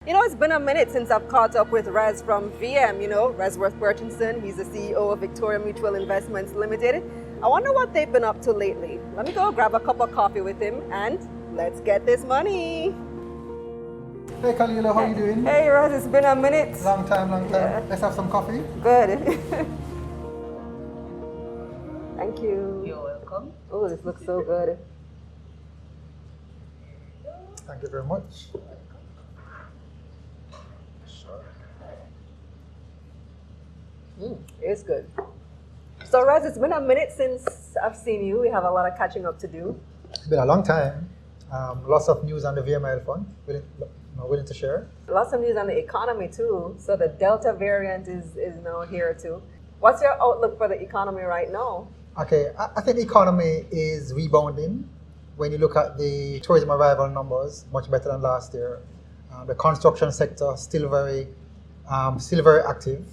You know, it's been a minute since I've caught up with Rez from VM, Rezworth Burchenson. He's the CEO of Victoria Mutual Investments Ltd. I wonder what they've been up to lately. Let me go grab a cup of coffee with him and let's get this money. Hey Kalila, how are you doing? Hey Rez, it's been a minute. Long time. Yeah. Let's have some coffee. Good. Thank you. You're welcome. Oh, this looks so good. Thank you very much. It's good. So Rez, it's been a minute since I've seen you. We have a lot of catching up to do. It's been a long time. Lots of news on the VMIL fund. Willing to share? Lots of news on the economy too. So the Delta variant is now here too. What's your outlook for the economy right now? Okay, I think the economy is rebounding. When you look at the tourism arrival numbers, much better than last year. The construction sector still very active.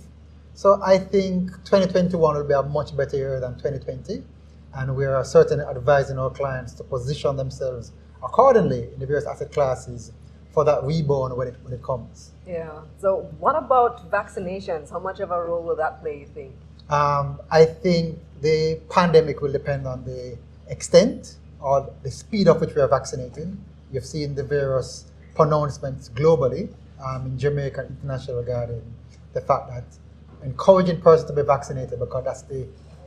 So I think 2021 will be a much better year than 2020, and we are certainly advising our clients to position themselves accordingly in the various asset classes for that rebound when it comes. Yeah. So what about vaccinations? How much of a role will that play, you think? I think the pandemic will depend on the extent or the speed of which we are vaccinating. You've seen the various pronouncements globally in Jamaica and international regarding the fact that encouraging persons to be vaccinated, because that's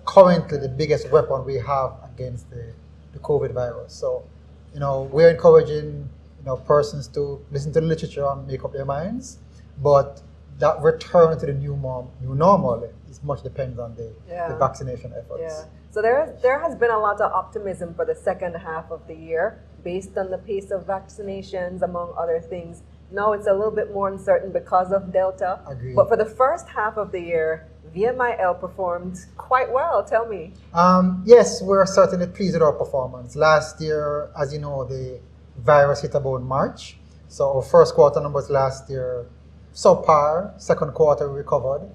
currently the biggest weapon we have against the COVID virus. So, we're encouraging persons to listen to the literature and make up their minds, but that return to the new normal is much depends on the vaccination efforts. Yeah. So there has been a lot of optimism for the second half of the year based on the pace of vaccinations, among other things. Now it's a little bit more uncertain because of Delta. Agreed. But for the first half of the year, VMIL performed quite well. Tell me. Yes, we're certainly pleased with our performance. Last year, as you know, the virus hit about March. So our first quarter numbers last year, subpar. Second quarter, we recovered.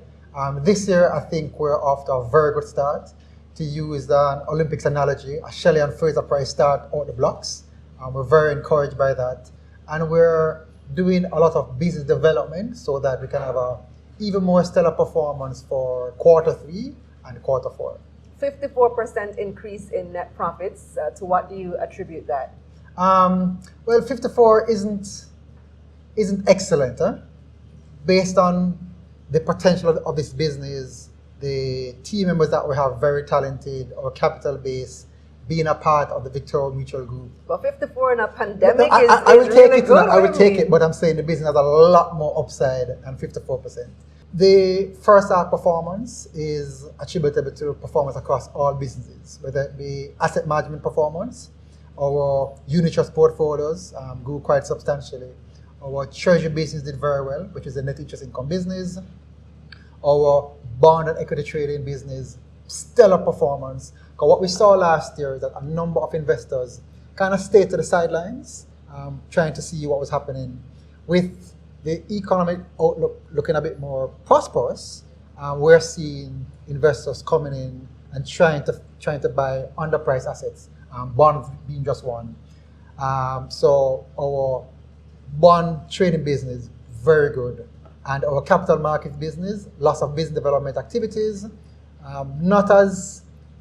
This year, I think we're off to a very good start. To use an Olympics analogy, a Shelley and Fraser Price start out the blocks. We're very encouraged by that. And we're doing a lot of business development so that we can have a even more stellar performance for quarter 3 and quarter 4. 54% increase in net profits. To what do you attribute that? Well, 54 isn't excellent. Based on the potential of this business, the team members that we have very talented, our capital base, being a part of the Victoria Mutual Group. But 54 in a pandemic I will is take really it. good. I will take it, but I'm saying the business has a lot more upside than 54%. The first half performance is attributable to performance across all businesses, whether it be asset management performance. Our unit trust portfolios grew quite substantially. Our treasury business did very well, which is the net interest income business. Our bond and equity trading business, stellar performance. Because what we saw last year is that a number of investors kind of stayed to the sidelines, trying to see what was happening. With the economic outlook looking a bit more prosperous, we're seeing investors coming in and trying to buy underpriced assets, bonds being just one. So our bond trading business, very good. And our capital market business, lots of business development activities,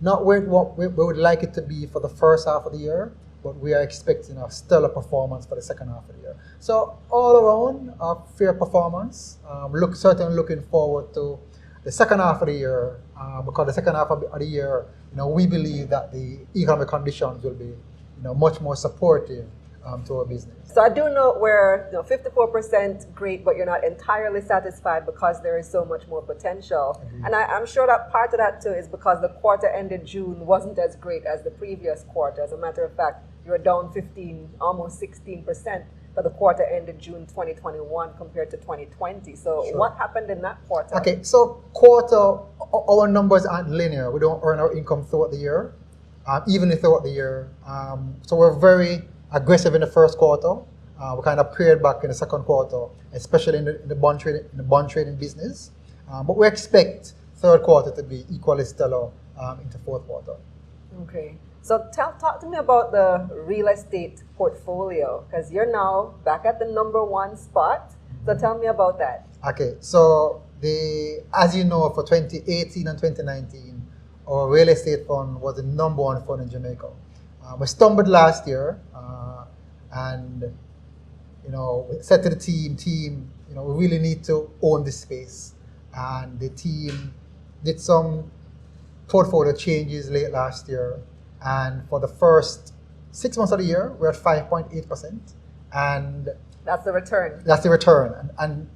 not where we would like it to be for the first half of the year, but we are expecting a stellar performance for the second half of the year. So all around, a fair performance. Certainly looking forward to the second half of the year, because the second half of the year, we believe that the economic conditions will be, much more supportive to our business. So I do note where 54% great, but you're not entirely satisfied because there is so much more potential. Mm-hmm. And I'm sure that part of that too is because the quarter ended June wasn't as great as the previous quarter. As a matter of fact, you were down 15, almost 16% for the quarter ended June 2021 compared to 2020. So sure. What happened in that quarter? Okay, so our numbers aren't linear. We don't earn our income throughout the year, evenly throughout the year. So we're very aggressive in the first quarter. We kind of pared back in the second quarter, especially in the bond trading business. But we expect third quarter to be equally stellar into fourth quarter. Okay. So talk to me about the real estate portfolio, because you're now back at the #1 spot. So tell me about that. Okay, so as you know, for 2018 and 2019, our real estate fund was the #1 fund in Jamaica. We stumbled last year, and we said to the team, we really need to own this space. And the team did some portfolio changes late last year, and for the first 6 months of the year, we're at 5.8%, and that's the return. That's the return, and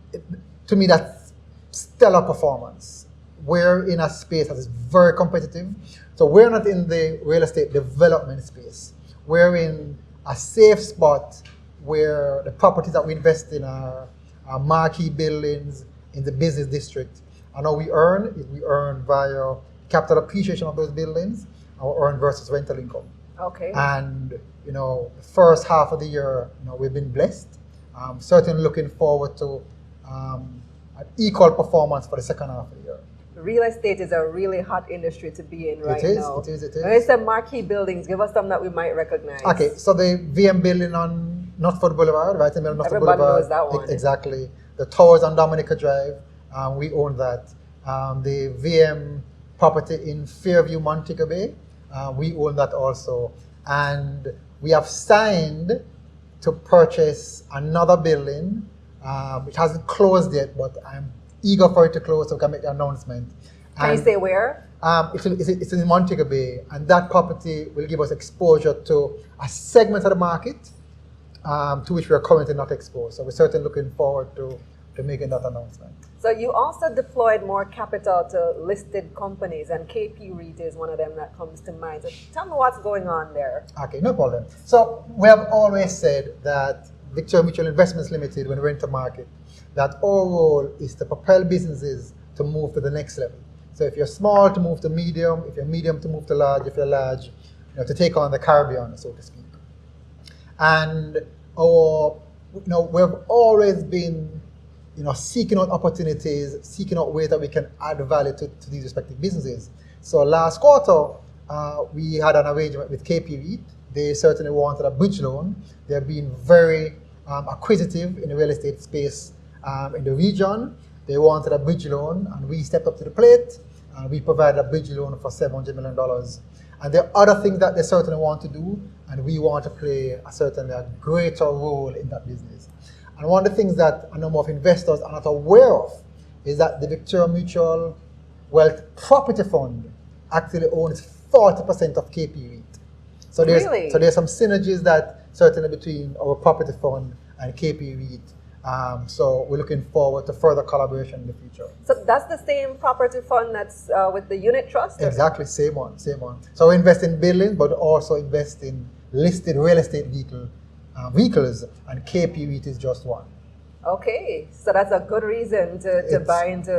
to me, that's stellar performance. We're in a space that is very competitive, so we're not in the real estate development space. We're in a safe spot where the properties that we invest in are marquee buildings in the business district. And how we earn is we earn via capital appreciation of those buildings, or earn versus rental income. Okay. And the first half of the year, we've been blessed. Certainly looking forward to an equal performance for the second half of the year. Real estate is a really hot industry to be in right now. It is. When you say marquee buildings, give us some that we might recognize. Okay, so the VM building on Northford Boulevard, right in the middle of Northford Boulevard. Everybody knows that one. Exactly. The towers on Dominica Drive, we own that. The VM property in Fairview, Montego Bay, we own that also. And we have signed to purchase another building, which hasn't closed yet, but I'm eager for it to close so we can make the announcement. Can you say where? It's in Montego Bay, and that property will give us exposure to a segment of the market to which we are currently not exposed. So we're certainly looking forward to making that announcement. So you also deployed more capital to listed companies, and KP REIT is one of them that comes to mind. So tell me what's going on there. Okay, no problem. So we have always said that Victoria Mutual Investments Ltd, when we're into market, that our role is to propel businesses to move to the next level. So if you're small, to move to medium; if you're medium, to move to large; if you're large, to take on the Caribbean, so to speak. And we've always been, seeking out opportunities, seeking out ways that we can add value to these respective businesses. So last quarter, we had an arrangement with KP REIT. They certainly wanted a bridge loan. They've been very acquisitive in the real estate space in the region. They wanted a bridge loan, and we stepped up to the plate. We provided a bridge loan for $700 million. And there are other things that they certainly want to do, and we want to play certainly a greater role in that business. And one of the things that a number of investors are not aware of is that the Victoria Mutual Wealth Property Fund actually owns 40% of KP REIT. So there's some synergies that certainly between our property fund and KP REIT. So we're looking forward to further collaboration in the future. So that's the same property fund that's with the unit trust? Exactly, same one. So we invest in buildings, but also invest in listed real estate vehicles, and KP REIT is just one. Okay, so that's a good reason to buy into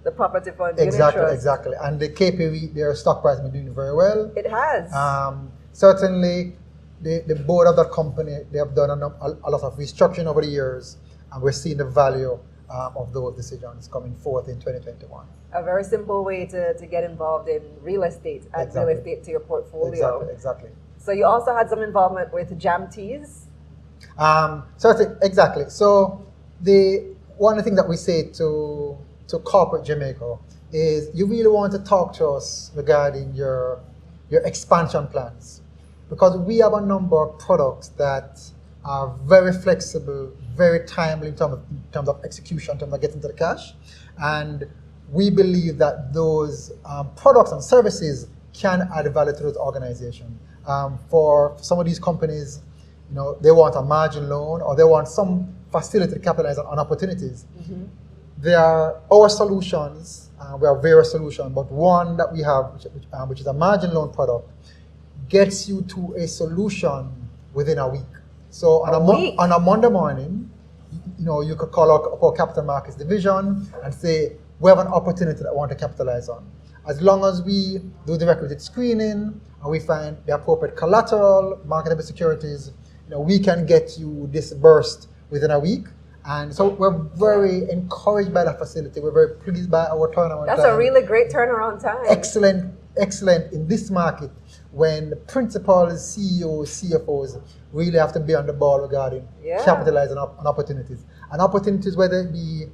the property fund unit trust. Exactly. And the KP REIT, their stock price has been doing very well. It has. Certainly, the board of that company, they have done a lot of restructuring over the years, and we're seeing the value of those decisions coming forth in 2021. A very simple way to get involved in real estate, add real estate to your portfolio. Exactly. So you also had some involvement with JAMTs? Exactly. So one of the things that we say to corporate Jamaica is you really want to talk to us regarding your expansion plans, because we have a number of products that are very flexible, very timely in terms of execution, in terms of getting to the cash, and we believe that those products and services can add value to those organizations. For some of these companies, they want a margin loan, or they want some facility to capitalize on opportunities. Mm-hmm. There are our solutions. We have various solutions, but one that we have, which is a margin loan product, gets you to a solution within a week. So on a Monday morning, you could call our capital markets division and say, we have an opportunity that I want to capitalize on. As long as we do the requisite screening and we find the appropriate collateral, marketable securities, we can get you disbursed within a week. And so we're very encouraged by that facility. We're very pleased by our turnaround time. That's a really great turnaround time. Excellent in this market, when principals, CEOs, CFOs really have to be on the ball regarding capitalizing on opportunities. And opportunities, whether it be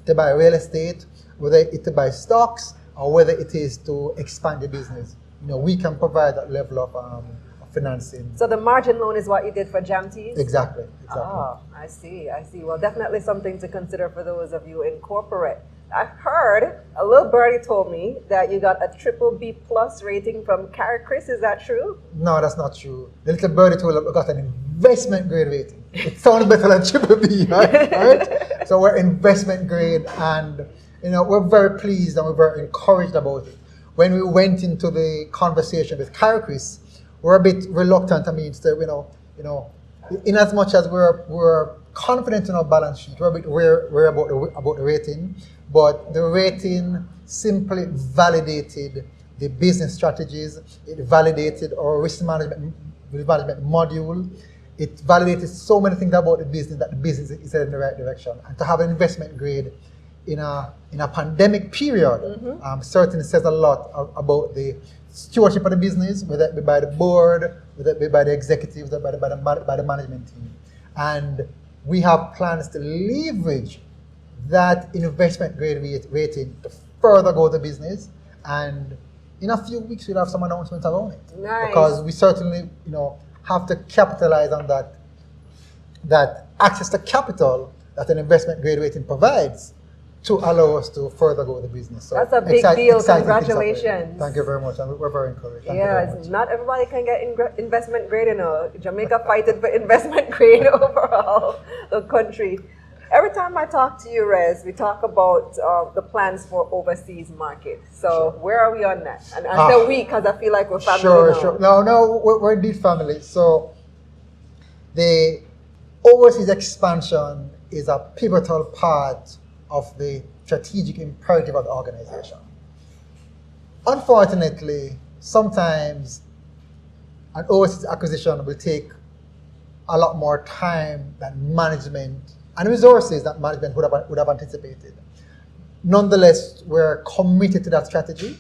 to buy real estate, whether it to buy stocks, or whether it is to expand the business, we can provide that level of financing. So the margin loan is what you did for Jamties? Exactly. Oh, I see. Well, definitely something to consider for those of you in corporate. I heard, a little birdie told me that you got a triple B plus rating from Chris. Is that true? No, that's not true. The little birdie told me we got an investment grade rating. It sounds better than triple B, right? So we're investment grade, and we're very pleased and we're very encouraged about it. When we went into the conversation with Chris, we're a bit reluctant. I mean, so, in as much as we're confident in our balance sheet, we're a bit worried about the rating, but the rating simply validated the business strategies. It validated our risk management module. It validated so many things about the business that the business is headed in the right direction. And to have an investment grade in a pandemic period certainly says a lot about the stewardship of the business, whether it be by the board, whether it be by the executives, by the management team. And we have plans to leverage that investment grade rating to further grow the business. And in a few weeks, we'll have some announcements around it. Nice. Because we certainly, have to capitalize on that access to capital that an investment grade rating provides to allow us to further grow the business. So that's a big deal. Congratulations. Thank you very much. And we're very encouraged. Yes, not everybody can get investment grade, Jamaica fighting for investment grade overall, the country. Every time I talk to you, Rez, we talk about the plans for overseas market. So where are we on that? And I say we because I feel like we're family now. Sure. No, we're indeed family. So the overseas expansion is a pivotal part of the strategic imperative of the organization. Unfortunately, sometimes an overseas acquisition will take a lot more time than management and resources that management would have anticipated. Nonetheless, we're committed to that strategy.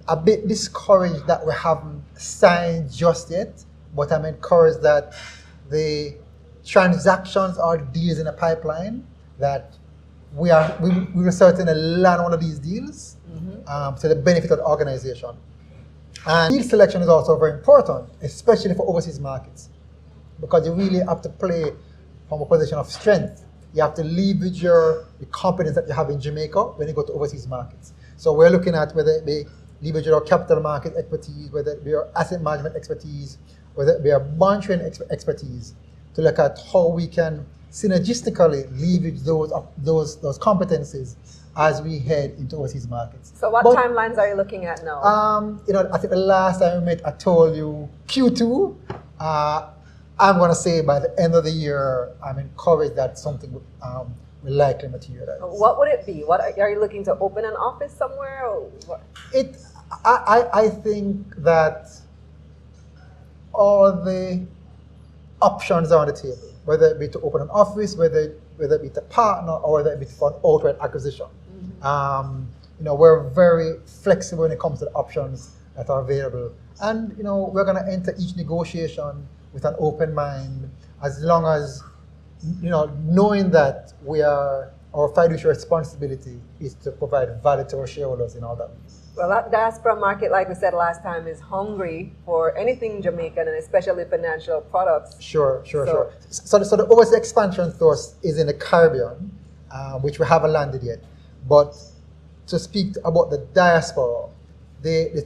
A bit discouraged that we haven't signed just yet, but I'm encouraged that the transactions or deals in the pipeline, that we will certainly land one of these deals to the benefit of the organization. And deal selection is also very important, especially for overseas markets, because you really have to play from a position of strength. You have to leverage the competence that you have in Jamaica when you go to overseas markets. So we're looking at whether it be leverage our capital market expertise, whether it be our asset management expertise, whether it be our bond trading expertise, to look at how we can synergistically leverage those competencies as we head into overseas markets. So what timelines are you looking at now? I think the last time we met, I told you Q2. I'm going to say by the end of the year, I'm encouraged that something will likely materialize. What would it be? What are you looking to open an office somewhere? Or what? I think that all the options are on the table, whether it be to open an office, whether it be to partner, or whether it be for an outright acquisition. We're very flexible when it comes to the options that are available. And, we're going to enter each negotiation with an open mind, as long as, knowing that our fiduciary responsibility is to provide value to our shareholders in all that means. Well, that diaspora market, like we said last time, is hungry for anything Jamaican, and especially financial products. Sure. So the overseas expansion source is in the Caribbean, which we haven't landed yet. But to speak about the diaspora, the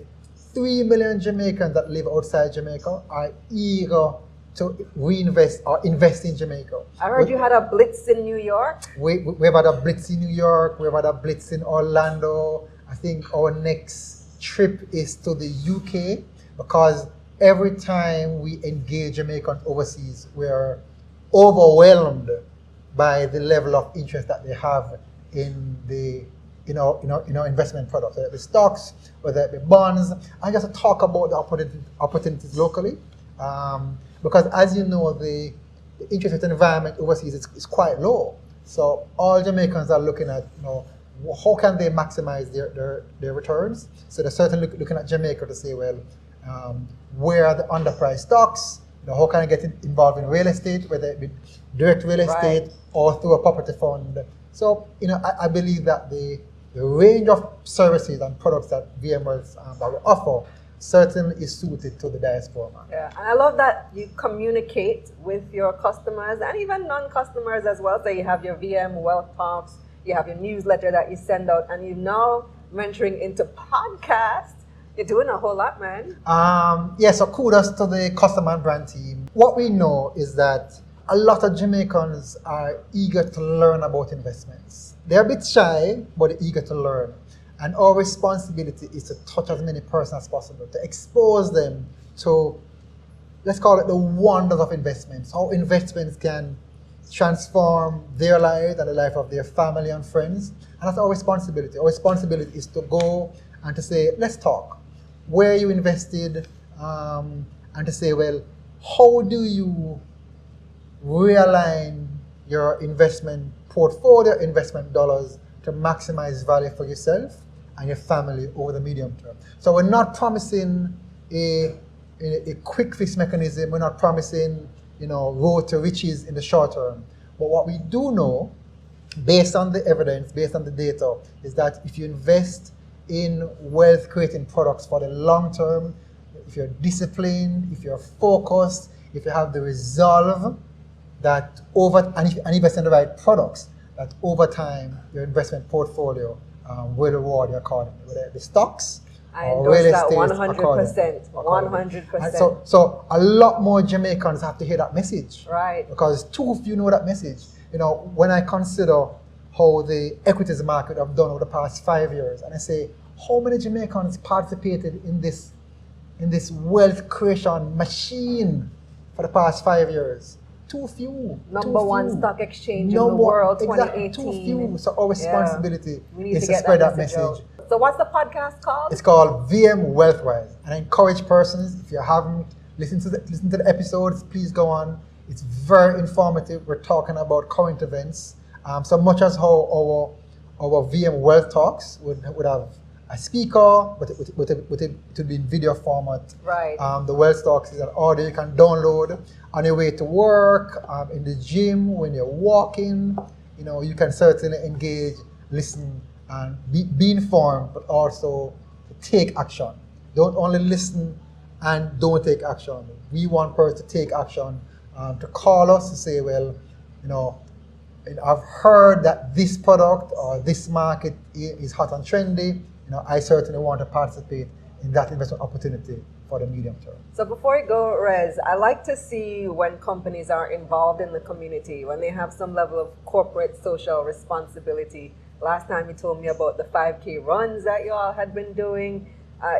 3 million Jamaicans that live outside Jamaica are eager to reinvest or invest in Jamaica. I heard you had a blitz in New York. We've had a blitz in New York, we've had a blitz in Orlando. I think our next trip is to the UK, because every time we engage Jamaicans overseas, we're overwhelmed by the level of interest that they have in the investment products, whether it be stocks, whether it be bonds, and just to talk about the opportunities locally. Because as you know, the interest rate environment overseas is quite low. So all Jamaicans are looking at, how can they maximize their returns? So they're certainly looking at Jamaica to say, well, where are the underpriced stocks? how can I get involved in real estate, whether it be direct real estate or through a property fund. So, I believe that the range of services and products that VMIL that we offer certainly is suited to the diaspora market. Yeah, and I love that you communicate with your customers and even non-customers as well. So you have your VM Wealth Talks, you have your newsletter that you send out, and you're now venturing into podcasts. You're doing a whole lot, man. So kudos to the customer and brand team. What we know is that a lot of Jamaicans are eager to learn about investments. They're a bit shy, but they're eager to learn. And our responsibility is to touch as many persons as possible, to expose them to, let's call it the wonders of investments, how investments can transform their lives and the life of their family and friends. And that's our responsibility. Our responsibility is to go and to say, let's talk. Where you invested, and to say, well, how do you realign your investment portfolio, investment dollars to maximize value for yourself and your family over the medium term. So we're not promising a quick fix mechanism. We're not promising, road to riches in the short term. But what we do know, based on the evidence, based on the data, is that if you invest in wealth creating products for the long term, if you're disciplined, if you're focused, if you have the resolve, that and invest in the right products, that over time your investment portfolio will reward you accordingly, whether it be stocks or real estate. 100%. 100%. So a lot more Jamaicans have to hear that message. Right. Because too few know that message. When I consider how the equities market have done over the past 5 years, and I say, how many Jamaicans participated in this wealth creation machine for the past 5 years? Too few. Number one stock exchange in the world, 2018. Exactly, too few. So our responsibility is to spread that message. So what's the podcast called? It's called VM Wealthwise. And I encourage persons, if you haven't listened to the episodes, please go on. It's very informative. We're talking about current events. So much as how our VM Wealth Talks would have a speaker, but it would be in video format. Right. The Wealth Talks is an audio you can download on your way to work, in the gym, when you're walking. You can certainly engage, listen, and be informed, but also take action. Don't only listen and don't take action. We want persons to take action, to call us to say, well, I've heard that this product or this market is hot and trendy. I certainly want to participate in that investment opportunity for the medium term. So before you go, Rez, I like to see when companies are involved in the community, when they have some level of corporate social responsibility. Last time you told me about the 5K runs that you all had been doing.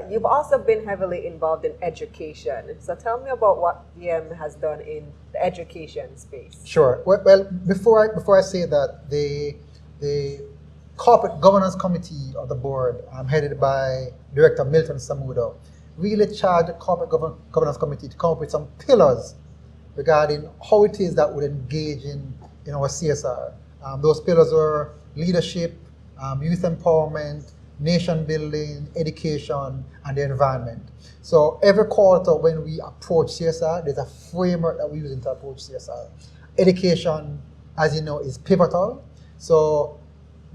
You've also been heavily involved in education. So tell me about what VM has done in the education space. Sure. Well, before I say that, the Corporate Governance Committee of the board, headed by Director Milton Samudo, really charged the Corporate Governance Committee to come up with some pillars regarding how it is that would engage in our CSR. Those pillars were leadership, youth empowerment, nation building, education, and the environment. So every quarter when we approach CSR, there's a framework that we use to approach CSR. Education, as you know, is pivotal. So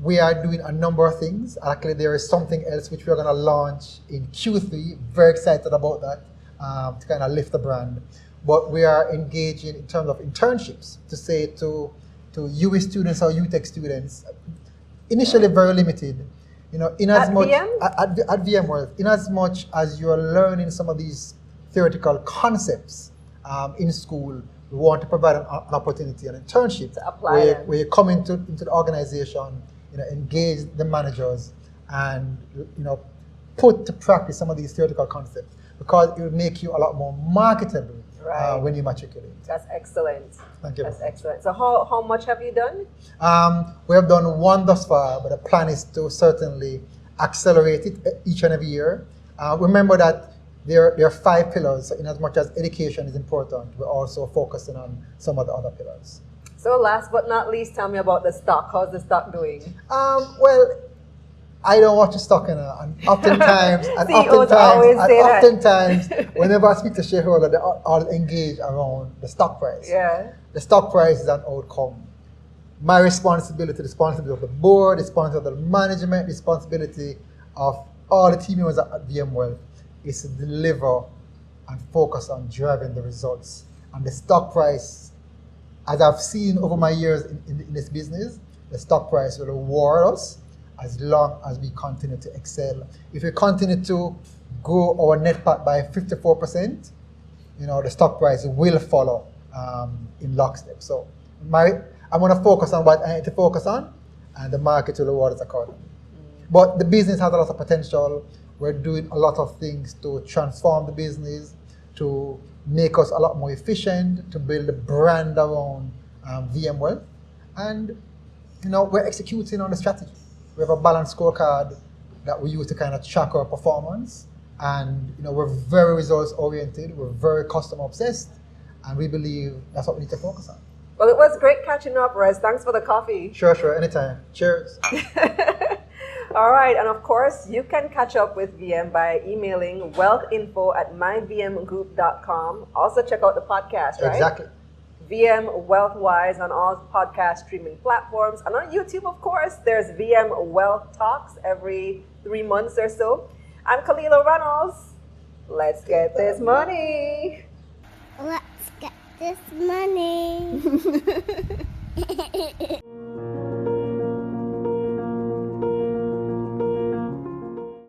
we are doing a number of things. Actually, there is something else which we're going to launch in Q3. Very excited about that, to kind of lift the brand. But we are engaging in terms of internships, to say to UWI students or UTech students, initially very limited. In as much at VMworth, in as much as you're learning some of these theoretical concepts in school, we want to provide an opportunity, an internship, to apply where you come into the organization, engage the managers, and put to practice some of these theoretical concepts, because it will make you a lot more marketable when you matriculate. That's excellent. Thank you. That's excellent. So how much have you done? We have done one thus far, but the plan is to certainly accelerate it each and every year. Remember that there are 5 pillars. So in as much as education is important, we're also focusing on some of the other pillars. So last but not least, tell me about the stock. How's the stock doing? Well, I don't watch the stock, and oftentimes, whenever I speak to shareholders, they all engage around the stock price. Yeah. The stock price is an outcome. My responsibility of the board, responsibility of the management, responsibility of all the team members at VMIL is to deliver and focus on driving the results. And the stock price, as I've seen over my years in this business, the stock price will reward us as long as we continue to excel. If we continue to grow our net PAT by 54%, the stock price will follow in lockstep. So I'm going to focus on what I need to focus on, and the market will reward us accordingly. But the business has a lot of potential. We're doing a lot of things to transform the business, to make us a lot more efficient, to build a brand around VMIL. And, we're executing on the strategy. We have a balanced scorecard that we use to kind of track our performance. And, we're very results oriented. We're very customer obsessed. And we believe that's what we need to focus on. Well, it was great catching up, Rez. Thanks for the coffee. Sure. Anytime. Cheers. All right. And of course, you can catch up with VM by emailing wealthinfo@myvmgroup.com. Also, check out the podcast, right? Exactly. VM Wealthwise on all podcast streaming platforms. And on YouTube, of course, there's VM Wealth Talks every 3 months or so. I'm Kalila Reynolds. Let's get this money. Let's get this money.